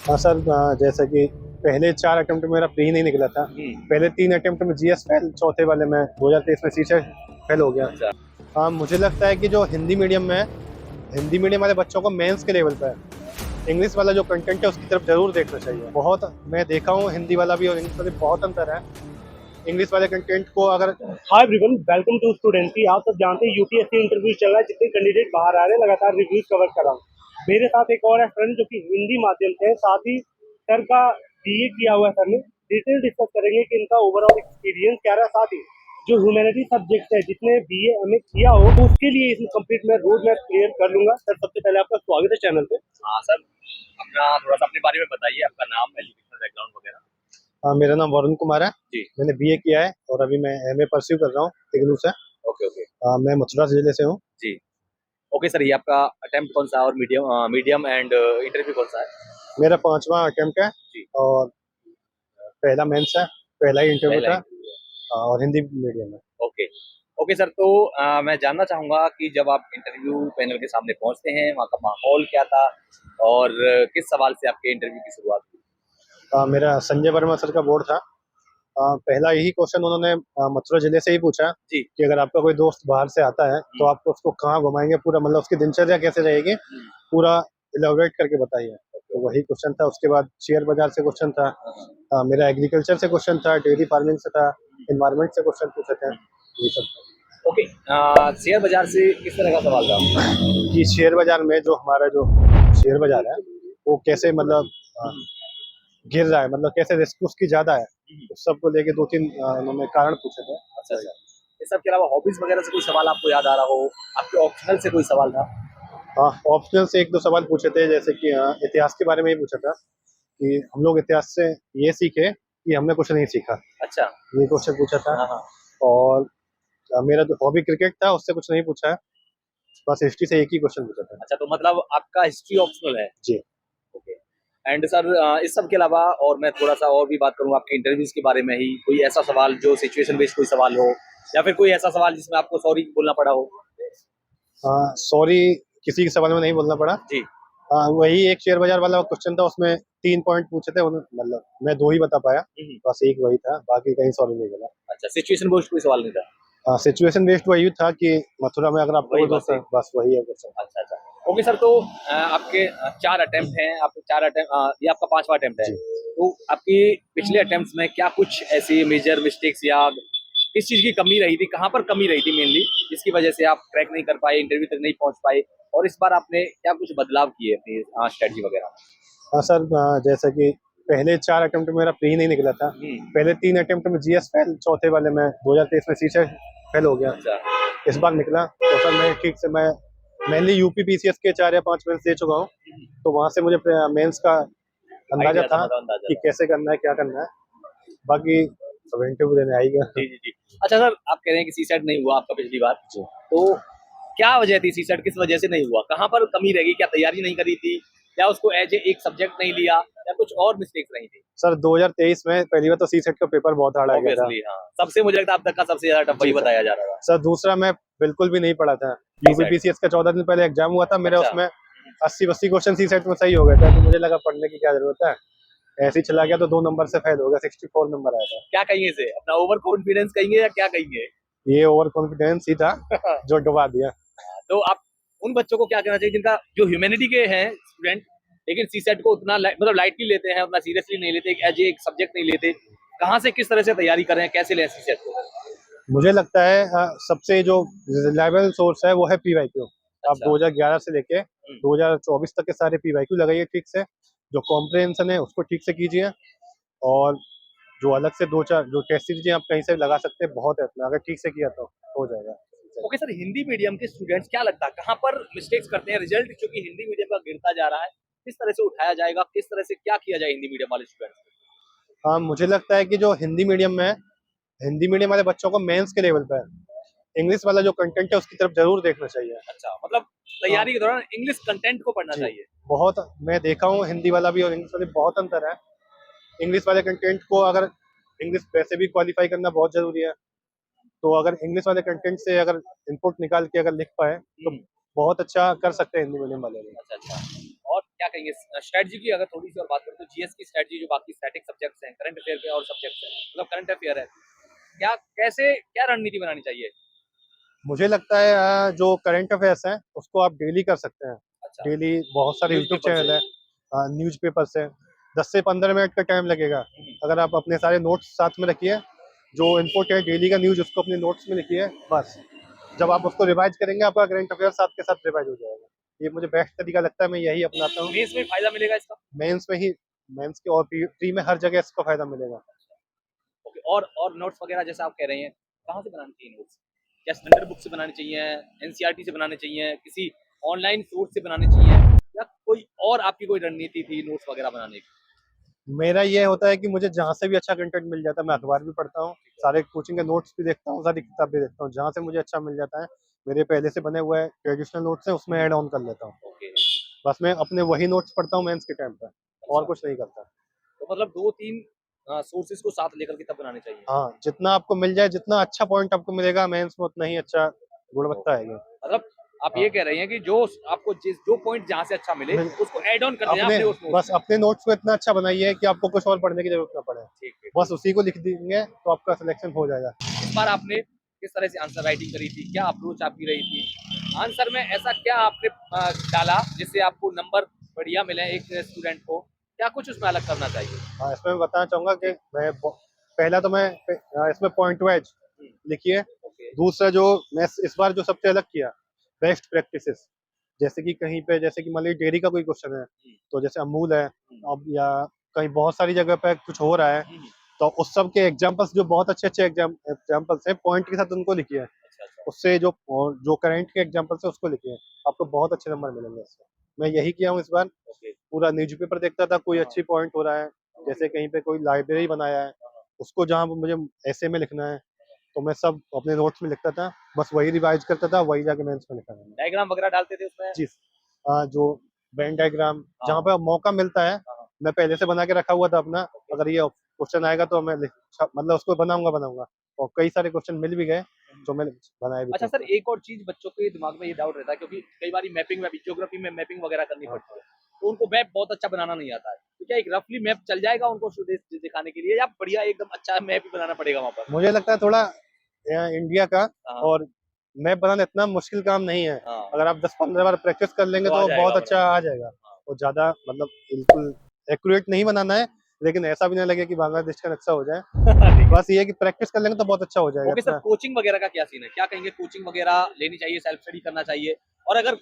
हाँ सर, जैसा कि पहले 4 अटेम्प्ट में मेरा प्री नहीं निकला था। पहले 3 अटेम्प्ट में जीएस फेल, चौथे वाले में 2023 में सीसेट फेल हो गया। अच्छा। मुझे लगता है कि जो हिंदी मीडियम में है, हिंदी मीडियम वाले बच्चों को मेंस के लेवल पे है, इंग्लिश वाला जो कंटेंट है उसकी तरफ जरूर देखना चाहिए। बहुत मैं देखा हूँ हिंदी वाला भी और इंग्लिश वाले बहुत अंतर है। इंग्लिश वाले कंटेंट को अगर हाय एवरीवन, वेलकम टू स्टूडेंसी। आप सब जानते हैं यूपीएससी इंटरव्यू चल रहा है, जितने कैंडिडेट बाहर आ रहे हैं लगातार रिव्यूज कवर कर रहा हूँ। मेरे साथ एक और है फ्रेंड जो कि हिंदी माध्यम से है, साथ ही सर का बीए किया हुआ है। सर ने डिटेल डिस्कस करेंगे कि इनका ओवरऑल एक्सपीरियंस क्या रहा, साथ ही जो ह्यूमैनिटी सब्जेक्ट है जिसने बीए एमए किया हो तो उसके लिए इस कंप्लीट मैं रोड मैप क्लियर कर लूंगा। सर सबसे पहले आपका स्वागत है चैनल पे। हाँ सर, अपना थोड़ा सा अपने बारे में बताइए, आपका नाम, एजुकेशनल बैकग्राउंड वगैरह। मेरा नाम वरुण कुमार है। जी। मैंने बीए किया है और अभी मैं एमए परस्यू कर रहा हूँ इग्नू से। Okay okay. मैं मथुरा जिले से हूँ। जी। ओके सर, ये आपका अटेम्प्ट कौन सा है और मीडियम एंड इंटरव्यू कौन सा है? मेरा 5वां अटेम्प्ट है जी। और पहला मेंस है, पहला ही इंटरव्यू पहला था। इंटरव्यू है। और हिंदी मीडियम है। ओके। ओके सर, तो मैं जानना चाहूँगा कि जब आप इंटरव्यू पैनल के सामने पहुँचते हैं, वहाँ का माहौल क्या था और किस सवाल से आपके इंटरव्यू की शुरुआत हुई? मेरा संजय वर्मा सर का बोर्ड था। पहला यही क्वेश्चन उन्होंने मथुरा जिले से ही पूछा जी। कि अगर आपका कोई दोस्त बाहर से आता है तो आप उसको कहाँ घुमाएंगे, पूरा मतलब उसकी दिनचर्या कैसे रहेगी, पूरा इलेबोरेट करके बताइए। तो वही क्वेश्चन था। उसके बाद शेयर बाजार से क्वेश्चन था। मेरा एग्रीकल्चर से क्वेश्चन था, डेयरी फार्मिंग से था, एनवायरमेंट से क्वेश्चन पूछे थे, ये सब था। ओके। शेयर बाजार से किस तरह का सवाल था? कि शेयर बाजार में जो हमारा जो शेयर बाजार है वो कैसे मतलब गिर रहा है, मतलब कैसे रिस्क उसकी ज्यादा है, उस सबको लेके 2-3 उन्होंने कारण पूछे थे। अच्छा अच्छा। ये सब के अलावा हॉबीज वगैरह से कोई सवाल आपको याद आ रहा हो? आपके ऑप्शनल से कोई सवाल था? हाँ, ऑप्शनल से 1-2 सवाल पूछे थे, जैसे कि इतिहास के बारे में ही पूछा था कि हम लोग इतिहास से ये सीखे कि हमने कुछ नहीं सीखा, अच्छा। ये क्वेश्चन पूछा था। हाँ हाँ। और मेरा जो हॉबी क्रिकेट था उससे कुछ नहीं पूछा है, बस हिस्ट्री से एक ही क्वेश्चन पूछा था। अच्छा, तो मतलब आपका हिस्ट्री ऑप्शनल है। जी। ओके। एंड सर, इस सब के अलावा और मैं थोड़ा सा और भी बात करूंगा आपके इंटरव्यूज के बारे में ही, कोई ऐसा सवाल जो सिचुएशन बेस्ड कोई सवाल हो या फिर कोई ऐसा सवाल जिसमें आपको सॉरी बोलना पड़ा हो? सॉरी किसी के सवाल में नहीं बोलना पड़ा। जी। वही एक शेयर बाजार वाला क्वेश्चन था, उसमें 3 पॉइंट पूछे थे, मतलब मैं 2 ही बता पाया, बस एक वही था, बाकी कहीं सॉरी नहीं बोला। अच्छा, सिचुएशन बेस्ड कोई सवाल नहीं था? सिचुएशन बेस्ड वही था कि मथुरा में अगर आपको वही कोई दोस्त है, बस वही है क्वेश्चन। अच्छा अच्छा। ओके सर, तो आपके 4 अटेम्प्ट हैं, आपके 4 अटेम्प्ट, ये आपका 5वां अटेम्प्ट है। जी। तो आपकी पिछले अटेम्प्ट्स में क्या कुछ ऐसी मेजर मिस्टेक्स या किस चीज़ की कमी रही थी, कहाँ पर कमी रही थी मेनली, जिसकी वजह से आप क्रैक नहीं कर पाए, इंटरव्यू तक नहीं पहुँच पाए, और इस बार आपने क्या कुछ बदलाव किए अपनी स्ट्रेटजी वगैरह में? हाँ सर, जैसा कि पहले 4 अटेम्प्ट में मेरा प्री नहीं निकला था। पहले 3 अटेम्प्ट में जीएस फेल, चौथे वाले में 2023 में सीसेट फेल हो गया। अच्छा। इस बार निकला तो सर मैं ठीक से, मैं मेनली यूपी पीसीएस के 4 या 5 मेंस दे चुका हूँ, तो वहाँ से मुझे मेंस का अंदाजा आइडिया था, था मतलब अंदाजा कि था। कैसे करना है, क्या करना है। बाकी सब इंटरव्यू देने आई गया। जी जी जी। अच्छा सर, आप कह रहे हैं कि सीसेट नहीं हुआ आपका पिछली बार, जी। तो क्या वजह थी? सीसेट किस वजह से नहीं हुआ? कहाँ पर कमी रह गई? क्या तैयारी नहीं करी थी, या उसको एज ए एक सब्जेक्ट नहीं लिया, या कुछ और मिस्टेक्स रही थी? सर 2023 में पहली बार तो सीसेट का पेपर बहुत हार्ड आ गया था। ऑब्वियसली हाँ, सबसे मुझे लगता है अब तक का सबसे ज्यादा टफ वही जी सर। बताया जा रहा था। सर दूसरा मैं बिल्कुल भी नहीं पढ़ा था। UP CSAT. पीसीएस का 14 दिन पहले एग्जाम हुआ था मेरा, अच्छा। उसमें 80-80 क्वेश्चन सीसेट में सही हो गए थे, तो मुझे लगा पढ़ने की क्या जरूरत है, ऐसे ही चला गया तो 2 नंबर से फेल हो गया, 64 नंबर आया था। क्या कहेंगे इसे, अपना ओवर कॉन्फिडेंस कहेंगे या क्या कहेंगे? ये ओवर कॉन्फिडेंस ही था जो डुबा दिया। तो आप उन बच्चों को क्या कहना चाहिए जिनका जो ह्यूमैनिटी के हैं स्टूडेंट, लेकिन सीसेट को उतना मतलब लाइटली लेते हैं, उतना सीरियसली नहीं लेते, एज एक सब्जेक्ट नहीं लेते, कहाँ से किस तरह से तैयारी करें, कैसे लें सीसेट को? मुझे लगता है सबसे जो रिलायबल सोर्स है वो है पीवाईक्यू। आप अच्छा। 2011 से लेके 2024 तक के सारे पीवाईक्यू लगाइए ठीक से, जो कॉम्प्रिहेंशन है उसको ठीक से कीजिए, और जो अलग से 2-4 जो टेस्ट सीरीज आप कहीं से लगा सकते हैं, बहुत है इतना, अगर ठीक से किया तो हो जाएगा। ओके सर, हिंदी मीडियम के स्टूडेंट्स क्या लगता है कहाँ पर मिस्टेक्स करते हैं? रिजल्ट क्योंकि हिंदी मीडियम का गिरता जा रहा है, किस तरह से उठाया जाएगा, किस तरह से क्या किया जाए हिंदी मीडियम वाले स्टूडेंट्स? मुझे लगता है कि जो हिंदी मीडियम में है, हिंदी मीडियम वाले बच्चों को मेंस के लेवल पे है, इंग्लिश वाला जो कंटेंट है उसकी तरफ जरूर देखना चाहिए। अच्छा, मतलब हाँ तैयारी के दौरान इंग्लिश कंटेंट को पढ़ना जी। चाहिए। बहुत मैं देखा हूँ हिंदी वाला भी और इंग्लिश वाले बहुत अंतर है। इंग्लिश वाले कंटेंट को अगर इंग्लिश वैसे भी क्वालिफाई करना बहुत जरूरी है, तो अगर इंग्लिश वाले कंटेंट से अगर इनपुट निकाल के अगर लिख पाए तो बहुत अच्छा कर सकते हैं हिंदी मीडियम वाले भी। अच्छा अच्छा। और क्या कहेंगे स्ट्रेटजी की अगर थोड़ी सी और बात करें तो जीएस की स्ट्रेटजी जो बाकी स्टैटिक सब्जेक्ट्स हैं, करंट अफेयर के और सब्जेक्ट्स हैं, मतलब करंट अफेयर है, क्या कैसे क्या रणनीति बनानी चाहिए? मुझे लगता है जो करंट अफेयर्स हैं उसको आप डेली कर सकते हैं। अच्छा, डेली बहुत सारे यूट्यूब न्यूज़पेपर से। चैनल है, न्यूज़पेपर से 10 से 15 मिनट का टाइम लगेगा। अगर आप अपने सारे नोट्स साथ में रखिए, जो इम्पोर्टेंट डेली का न्यूज़ उसको अपने नोट्स में लिखिए, बस। जब आप उसको रिवाइज करेंगे आपका करंट अफेयर साथ के साथ रिवाइज हो जाएगा। ये मुझे बेस्ट तरीका लगता है, मैं यही अपनाता हूँ। मेंस में फायदा मिलेगा इसका? मेंस में ही, मेंस के और प्री में हर जगह इसका फायदा मिलेगा। ओके, और नोट्स वगैरह जैसे आप कह रहे हैं, कहाँ से बनानी चाहिए नोट्स? क्या स्टैंडर्ड बुक से बनाने चाहिए, एनसीईआरटी से बनाने चाहिए, किसी ऑनलाइन सोर्स से बनाने चाहिए, या कोई और आपकी कोई रणनीति थी नोट्स वगैरह बनाने की? मेरा ये होता है कि मुझे जहाँ से भी अच्छा कंटेंट मिल जाता है, मैं अखबार भी पढ़ता हूँ, सारे कोचिंग के नोट्स भी देखता हूँ, सारी किताब भी देखता हूँ। जहाँ से मुझे अच्छा मिल जाता है, मेरे पहले से बने हुए ट्रेडिशनल नोट्स हैं, उसमें ऐड ऑन कर लेता हूँ। ओके, बस मैं अपने वही नोट्स पढ़ता हूँ मेंस के टाइम पे, और अच्छा। कुछ नहीं करता। तो मतलब 2-3 सोर्सेज़ को साथ लेकर के तब बनाने चाहिए। हाँ, जितना आपको मिल जाए, जितना अच्छा पॉइंट आपको मिलेगा मेंस में, उतना ही अच्छा गुणवत्ता ओके, आएगी। मतलब आप ये हाँ, कह रहे हैं कि जो आपको जो पॉइंट जहाँ से अच्छा मिले, मिल उसको ऐड ऑन कर देना अपने अपने उस नोट्स बस में। अपने नोट्स को इतना अच्छा बनाइए कि आपको कुछ और पढ़ने की ज़रूरत ना पड़े। ठीक है, बस ठीक। उसी को लिख देंगे तो आपका सिलेक्शन हो जाएगा। इस बार आपने किस तरह से आंसर राइटिंग करी थी? क्या अप्रोच आपकी रही थी? आंसर में ऐसा क्या आपने डाला जिससे आपको नंबर बढ़िया मिले एक स्टूडेंट को? क्या कुछ उसमें अलग करना चाहिए? हाँ, इसमें मैं बताना चाहूँगा कि जी। मैं पहला तो मैं इसमें पॉइंट वाइज हुँ, लिखिए। ओके। दूसरा जो मैं इस बार जो सबसे अलग किया, बेस्ट प्रैक्टिसेस। जैसे कि कहीं पे, जैसे कि मान लीजिए डेयरी का कोई क्वेश्चन है, हुँ, तो जैसे अमूल है, हुँ, अब या कहीं बहुत सारी जगह पे कुछ हो रहा है, हुँ, हुँ। तो उस सब के एग्जांपल्स जो बहुत अच्छे-अच्छे एग्जांपल्स हैं, पॉइंट के साथ उनको लिखिए। अच्छा, अच्छा। उससे जो करंट के एग्जांपल्स हैं उसको लिखिए। आपको बहुत अच्छे नंबर मिलेंगे इससे। मैं यही किया हूँ इस बार। ओके। पूरा न्यूज़पेपर देखता था, कोई हाँ, अच्छी पॉइंट हो रहा है, हाँ, जैसे कहीं पे कोई लाइब्रेरी बनाया है, हाँ, हाँ, उसको जहाँ पे मुझे एसे में लिखना है, तो मैं सब अपने नोट्स में लिखता था, बस वही रिवाइज़ करता था, वही जाके मेंस में लिखा मैंने। डायग्राम वगैरह डालते थे उसमें? जी, जो वेन डायग्राम जहाँ हाँ, पे मौका मिलता है, हाँ, हाँ, मैं पहले से बना के रखा हुआ था अपना, ओके। अगर ये क्वेश्चन आएगा तो मैं मतलब उसको बनाऊँगा, और कई सारे क्वेश्चन मिल भी गए, हुँ। जो मैंने बनाए भी थे अच्छा सर, उसमें। एक और चीज़ बच्चों के दिमाग में ये डाउट रहता है क्योंकि कई बारी मैपिंग में भी ज्योग्राफी में मैपिंग वगैरह करनी हाँ, पड़ती हाँ। है। तो उनको मैप बहुत अच्छा बनाना नहीं आता है। तो क्या एक रफली मैप चल जाएगा उनको दिखाने के लिए या बढ़िया एकदम अच्छा मैप ही बनाना पड़ेगा वहाँ पर? मुझे लगता है थोड़ा इंडिया का, हाँ, और मैप बनाना इतना मुश्किल काम नहीं है। हाँ, अगर आप 10-15 बार प्रैक्टिस कर लेंगे तो आ तो बहुत जाएगा अच्छा बनाना। आ जाएगा। हाँ। और ज़्यादा मतलब बिल्कुल एक्यूरेट नहीं बनाना है, लेकिन ऐसा भी ना लगे कि बांग्लादेश का नक्शा हो जाए। ठीक है। बस ये है कि प्रैक्टिस कर लेंगे तो बहुत अच्छा हो जाएगा ओके सर, इतना। कोचिंग वगैरह का क्या सीन है? क्या कहेंगे कोचिंग वगैरह लेनी चाहिए, सेल्फ स्टडी करना चाहिए? और अगर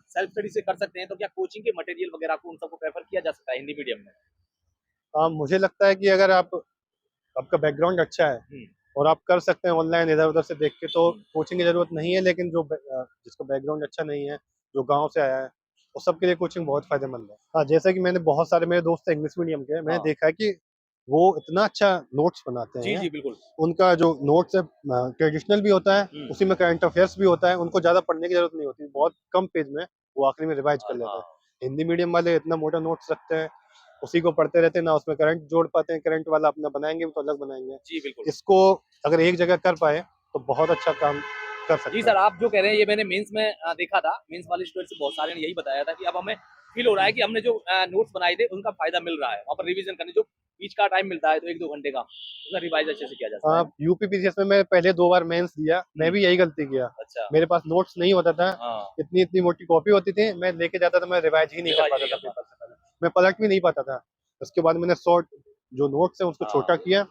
सेल्फ स्टडी से कर सकते हैं तो क्या कोचिंग के मटेरियल वगैरह को उन सबको प्रेफ़र किया जा सकता है हिंदी मीडियम में? मुझे लगता है कि अगर आपका बैकग्राउंड अच्छा है हुँ, और आप कर सकते हैं ऑनलाइन इधर-उधर से देख के, तो हुँ। कोचिंग की ज़रूरत नहीं है, लेकिन जिसका बैकग्राउंड अच्छा नहीं है, जो गाँव से आया है, उस सब के लिए कोचिंग बहुत फ़ायदेमंद है। हाँ, जैसे कि मैंने बहुत सारे मेरे दोस्त हैं इंग्लिश मीडियम के, मैंने हाँ। देखा है कि वो इतना अच्छा नोट्स बनाते जी, हैं। जी, बिल्कुल। उनका जो नोट्स है ट्रेडिशनल भी होता है, हुँ। उसी में करंट अफेयर्स भी होता है, उनको ज़्यादा पढ़ने की ज़रूरत नहीं होती, बहुत कम पेज में वो आखिरी में रिवाइज़ कर लेते हाँ। हैं। हिंदी मीडियम वाले इतना मोटा नोट्स रखते हैं, उसी को पढ़ते रहते हैं, ना उसमें करंट जोड़ पाते हैं, करंट वाला अपना बनाएँगे भी तो अलग बनाएँगे। जी, बिल्कुल। इसको अगर एक जगह कर पाए, तो बहुत अच्छा काम कर जी सकते हैं। सर, आप जो कह रहे हैं ये मैंने मेंस में देखा था। मेंस वाले स्टूडेंट से बहुत सारे ने यही बताया था कि अब हमें फ़ील हो रहा है कि हमने जो नोट्स बनाए थे उनका फ़ायदा मिल रहा है। वहाँ पर रिवीज़न करने जो बीच का टाइम मिलता है तो 1-2 घंटे का, उसका रिवाइज़ अच्छे से किया जा सकता है ना? यूपीपीसीएस में मैं पहले 2 बार मेंस दिया, मैं हुँ, भी यही गलती किया। अच्छा। मेरे पास नोट्स नहीं होता था, हाँ, इतनी-इतनी मोटी कॉपी होती थी, मैं लेके जाता था, मैं रिवाइज़ ही नहीं कर रिवाइज़ पाता नहीं था कर पेपर पाते। से पहले। मैं पलट भी नहीं पाता था। उसके बाद मैंने शॉर्ट जो नोट्स हैं उसको हाँ, छोटा किया,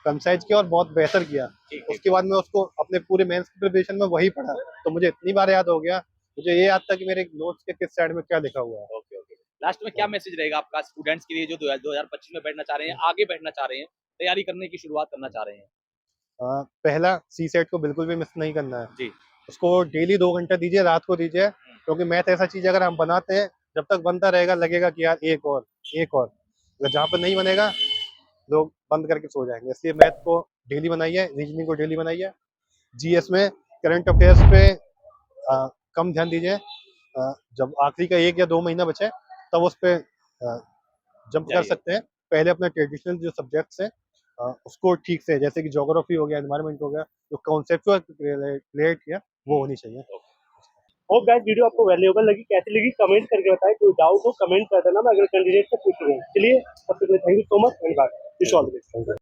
कंसाइज़ किया और बहुत बेहतर किया। ठीक, ठीक, उसके ठीक। बाद मैं उसको अपने पूरे मेंस की प्रिपरेशन में वही पढ़ा, तो मुझे इतनी बार याद हो गया, मुझे ये याद था कि मेरे नोट्स के किस साइड में क्या लिखा हुआ है। Okay, okay. लास्ट में क्या हाँ। मैसेज रहेगा आपका स्टूडेंट्स के लिए जो 2025 में बैठना चाह रहे हैं, आगे बैठना चाह रहे हैं, तैयारी करने की शुरुआत करना चाह रहे हैं? पहला सीसेट को बिल्कुल भी मिस नहीं करना है। जी। उसको डेली 2 घंटा दीजिए, रात को दीजिए, हुँ, क्योंकि मैथ ऐसा चीज़ है अगर हम बनाते हैं, जब तक बनता रहेगा लगेगा कि यार एक और। अगर जहाँ पे नहीं बनेगा, लोग बंद करके सो जाएँगे। इसलिए मैथ को डेली बनाइए, रीज़निंग को डेली बनाइए। जीएस में करंट अफ़ेयर्स पे कम ध्यान दीजिए। जब आखिरी का 1 या 2 महीना बचे, तब उस पे जंप कर जाइए। सकते हैं। पहले अपना ट्रेडिशनल जो सब्जेक्ट्स हैं उसको ठीक से, जैसे कि ज्योग्राफी हो गया, एनवायरनमेंट हो गया, जो कॉन्सेप्चुअल क्रिएट किया, वो हुँ, होनी चाहिए। ओके। होप गाइस वीडियो आपको वैल्यूएबल लगी, कैसी लगी कमेंट करके बताएं, कोई डाउट हो कमेंट कर देना, मैं अगले कैंडिडेट से पूछ लूंगा। चलिए सबसे पहले thank you so much and bye, wish all the best.